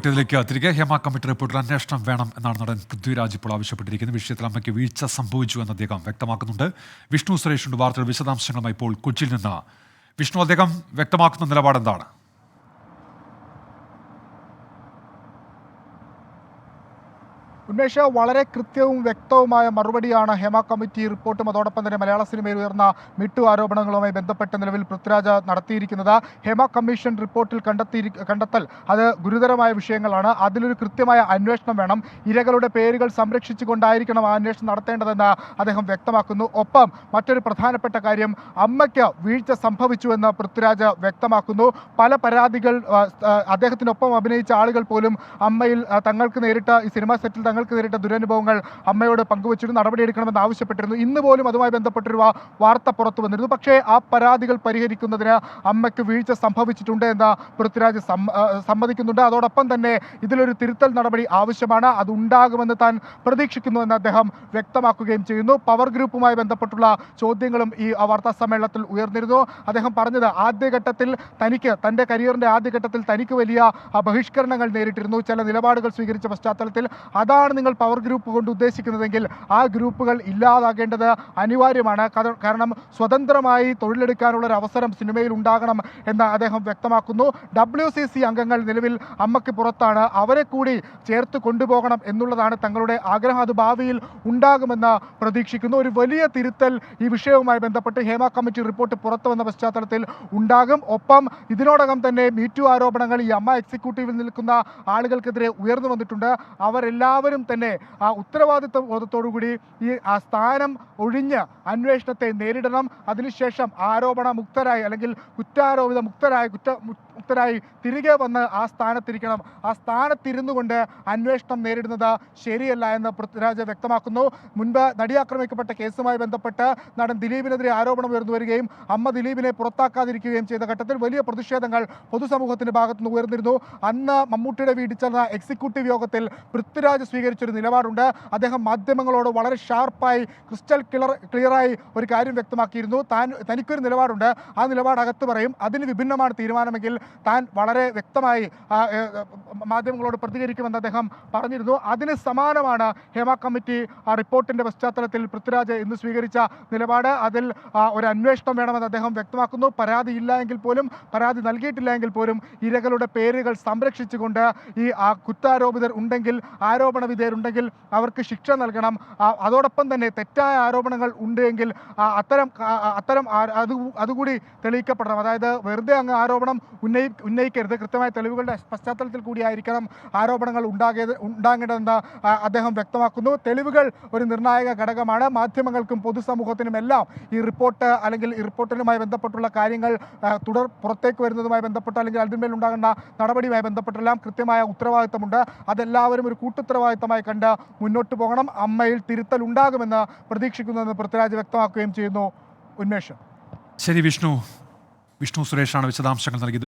ിലേക്ക് തിരികെ ഹേമ കമ്മിറ്റി റിപ്പോർട്ടിൽ അന്വേഷണം വേണം എന്നാണ് നടൻ പൃഥ്വിരാജ് ഇപ്പോൾ ആവശ്യപ്പെട്ടിരിക്കുന്നത്. വിഷയത്തിൽ അമ്മയ്ക്ക് വീഴ്ച സംഭവിച്ചു എന്ന് അദ്ദേഹം വ്യക്തമാക്കുന്നുണ്ട്. വിഷ്ണു സുരേഷുണ്ട് വാർത്തകൾ വിശദാംശങ്ങളുമായി ഇപ്പോൾ കൊച്ചിയിൽ നിന്ന്. വിഷ്ണു, അദ്ദേഹം വ്യക്തമാക്കുന്ന നിലപാട് എന്താണ്? ഉന്മേഷ, വളരെ കൃത്യവും വ്യക്തവുമായ മറുപടിയാണ് ഹേമ കമ്മിറ്റി റിപ്പോർട്ടും അതോടൊപ്പം തന്നെ മലയാള സിനിമയിൽ ഉയർന്ന മിട്ടു ആരോപണങ്ങളുമായി ബന്ധപ്പെട്ട് നിലവിൽ പൃഥ്വിരാജ് നടത്തിയിരിക്കുന്നത്. ഹേമ കമ്മീഷൻ റിപ്പോർട്ടിൽ കണ്ടെത്തൽ അത് ഗുരുതരമായ വിഷയങ്ങളാണ്. അതിലൊരു കൃത്യമായ അന്വേഷണം വേണം. ഇരകളുടെ പേരുകൾ സംരക്ഷിച്ചുകൊണ്ടായിരിക്കണം ആ അന്വേഷണം നടത്തേണ്ടതെന്ന് അദ്ദേഹം വ്യക്തമാക്കുന്നു. ഒപ്പം മറ്റൊരു പ്രധാനപ്പെട്ട കാര്യം, അമ്മയ്ക്ക് വീഴ്ച സംഭവിച്ചുവെന്ന് പൃഥ്വിരാജ് വ്യക്തമാക്കുന്നു. പല പരാതികൾ അദ്ദേഹത്തിനൊപ്പം അഭിനയിച്ച ആളുകൾ പോലും അമ്മയിൽ തങ്ങൾക്ക് നേരിട്ട ഈ സിനിമാ സെറ്റിൽ തങ്ങൾക്ക് നേരിട്ട ദുരനുഭവങ്ങൾ അമ്മയോട് പങ്കുവച്ചിരുന്നു, നടപടിയെടുക്കണമെന്ന് ആവശ്യപ്പെട്ടിരുന്നു. ഇന്ന് പോലും അതുമായി ബന്ധപ്പെട്ടൊരു വാർത്ത പുറത്തു വന്നിരുന്നു. പക്ഷേ ആ പരാതികൾ പരിഹരിക്കുന്നതിന് അമ്മയ്ക്ക് വീഴ്ച സംഭവിച്ചിട്ടുണ്ട് എന്ന് പൃഥ്വിരാജ് സമ്മതിക്കുന്നുണ്ട്. അതോടൊപ്പം തന്നെ ഇതിലൊരു തിരുത്തൽ നടപടി ആവശ്യമാണ്, അതുണ്ടാകുമെന്ന് താൻ പ്രതീക്ഷിക്കുന്നുവെന്ന് അദ്ദേഹം വ്യക്തമാക്കുകയും ചെയ്യുന്നു. പവർ ഗ്രൂപ്പുമായി ബന്ധപ്പെട്ടുള്ള ചോദ്യങ്ങളും ഈ വാർത്താ സമ്മേളനത്തിൽ ഉയർന്നിരുന്നു. അദ്ദേഹം പറഞ്ഞത് ആദ്യഘട്ടത്തിൽ തൻ്റെ കരിയറിൻ്റെ ആദ്യഘട്ടത്തിൽ തനിക്ക് വലിയ ബഹിഷ്കരണങ്ങൾ നേരിട്ടിരുന്നു ചില നിലപാടുകൾ സ്വീകരിച്ച പശ്ചാത്തലത്തിൽ. അതാണ് നിങ്ങൾ പവർ ഗ്രൂപ്പ് കൊണ്ട് ഉദ്ദേശിക്കുന്നതെങ്കിൽ ആ ഗ്രൂപ്പുകൾ ഇല്ലാതാകേണ്ടത് അനിവാര്യമാണ്. കാരണം സ്വതന്ത്രമായി തൊഴിലെടുക്കാനുള്ള ഒരു അവസരം സിനിമയിൽ ഉണ്ടാകണം എന്ന് അദ്ദേഹം വ്യക്തമാക്കുന്നു. WCC അംഗങ്ങൾ നിലവിൽ അമ്മയ്ക്ക് പുറത്താണ്, അവരെ കൂടി ചേർത്ത് കൊണ്ടുപോകണം എന്നുള്ളതാണ് തങ്ങളുടെ ആഗ്രഹം. അത് ഭാവിയിൽ ഉണ്ടാകുമെന്ന് പ്രതീക്ഷിക്കുന്നു. ഒരു വലിയ തിരുത്തൽ ഈ വിഷയവുമായി ബന്ധപ്പെട്ട് ഹേമ കമ്മിറ്റി റിപ്പോർട്ട് പുറത്തു വന്ന പശ്ചാത്തലത്തിൽ ഉണ്ടാകും. ഒപ്പം ഇതിനോടകം തന്നെ മീറ്റു ആരോപണങ്ങൾ ഈ അമ്മ എക്സിക്യൂട്ടീവിൽ നിൽക്കുന്ന ആളുകൾക്കെതിരെ ഉയർന്നു വന്നിട്ടുണ്ട്. അവരെല്ലാവരും തന്നെ ആ ഉത്തരവാദിത്വത്തോടുകൂടി ഈ ആ സ്ഥാനം ഒഴിഞ്ഞ് അന്വേഷണത്തെ നേരിടണം. അതിനുശേഷം ആരോപണ മുക്തരായി അല്ലെങ്കിൽ കുറ്റാരോപിത മുക്തരായി തിരികെ വന്ന് ആ സ്ഥാനത്തിരിക്കണം. ആ സ്ഥാനത്തിരുന്നു കൊണ്ട് അന്വേഷണം നേരിടുന്നത് ശരിയല്ല എന്ന് പൃഥ്വിരാജ് വ്യക്തമാക്കുന്നു. മുൻപ് നടിയാക്രമിക്കപ്പെട്ട കേസുമായി ബന്ധപ്പെട്ട് നടൻ ദിലീപിനെതിരെ ആരോപണം ഉയർന്നു വരികയും അമ്മ ദിലീപിനെ പുറത്താക്കാതിരിക്കുകയും ചെയ്ത ഘട്ടത്തിൽ വലിയ പ്രതിഷേധങ്ങൾ പൊതുസമൂഹത്തിന്റെ ഭാഗത്തുനിന്ന് ഉയർന്നിരുന്നു. അന്ന് മമ്മൂട്ടിയുടെ വീട്ടിൽ ചേർന്ന എക്സിക്യൂട്ടീവ് യോഗത്തിൽ പൃഥ്വിരാജ് സ്വീകരിച്ചൊരു നിലപാടുണ്ട്. അദ്ദേഹം മാധ്യമങ്ങളോട് വളരെ ഷാർപ്പായി ക്രിസ്റ്റൽ ക്ലിയറായി ഒരു കാര്യം വ്യക്തമാക്കിയിരുന്നു. തനിക്കൊരു നിലപാടുണ്ട്, ആ നിലപാട് അകത്ത് പറയും, അതിന് വിഭിന്നമാണ് തീരുമാനമെങ്കിൽ താൻ വളരെ വ്യക്തമായി മാധ്യമങ്ങളോട് പ്രതികരിക്കുമെന്ന് അദ്ദേഹം പറഞ്ഞിരുന്നു. അതിന് സമാനമാണ് ഹേമ കമ്മിറ്റി റിപ്പോർട്ടിന്റെ പശ്ചാത്തലത്തിൽ പൃഥ്വിരാജ് ഇന്ന് സ്വീകരിച്ച നിലപാട്. അതിൽ ഒരു അന്വേഷണം വേണമെന്ന് അദ്ദേഹം വ്യക്തമാക്കുന്നു. പരാതി ഇല്ല എങ്കിൽ പോലും, പരാതി നൽകിയിട്ടില്ല എങ്കിൽ പോലും ഇരകളുടെ പേരുകൾ സംരക്ഷിച്ചുകൊണ്ട് ഈ കുറ്റാരോപിതർ ഉണ്ടെങ്കിൽ, ആരോപണ വിധേയരുണ്ടെങ്കിൽ അവർക്ക് ശിക്ഷ നൽകണം. അതോടൊപ്പം തന്നെ തെറ്റായ ആരോപണങ്ങൾ ഉണ്ടെങ്കിൽ അത്തരം അതുകൂടി തെളിയിക്കപ്പെടണം. അതായത് വെറുതെ അങ്ങ് ആരോപണം ഉന്നയിക്കരുത്, കൃത്യമായ തെളിവുകളുടെ പശ്ചാത്തലത്തിൽ കൂടിയായിരിക്കണം ആരോപണങ്ങൾ ഉണ്ടാകേണ്ടതെന്ന് അദ്ദേഹം വ്യക്തമാക്കുന്നു. തെളിവുകൾ ഒരു നിർണായക ഘടകമാണ്. മാധ്യമങ്ങൾക്കും പൊതുസമൂഹത്തിനും എല്ലാം ഈ റിപ്പോർട്ട് അല്ലെങ്കിൽ ഈ റിപ്പോർട്ടിനുമായി ബന്ധപ്പെട്ടുള്ള കാര്യങ്ങൾ പുറത്തേക്ക് വരുന്നതുമായി ബന്ധപ്പെട്ട് അല്ലെങ്കിൽ അതിന്മേൽ ഉണ്ടാകുന്ന നടപടിയുമായി ബന്ധപ്പെട്ടെല്ലാം കൃത്യമായ ഉത്തരവാദിത്തമുണ്ട്. അതെല്ലാവരും ഒരു കൂട്ടുത്തരവാദിത്തമായി കണ്ട് മുന്നോട്ട് പോകണം. അമ്മയിൽ തിരുത്തൽ ഉണ്ടാകുമെന്ന് പ്രതീക്ഷിക്കുന്നുവെന്ന് പൃഥ്വിരാജ് വ്യക്തമാക്കുകയും ചെയ്യുന്നു. ഉന്മേഷം. ശരി, വിഷ്ണു സുരേഷാണ് വിശദാംശങ്ങൾ നൽകിയത്.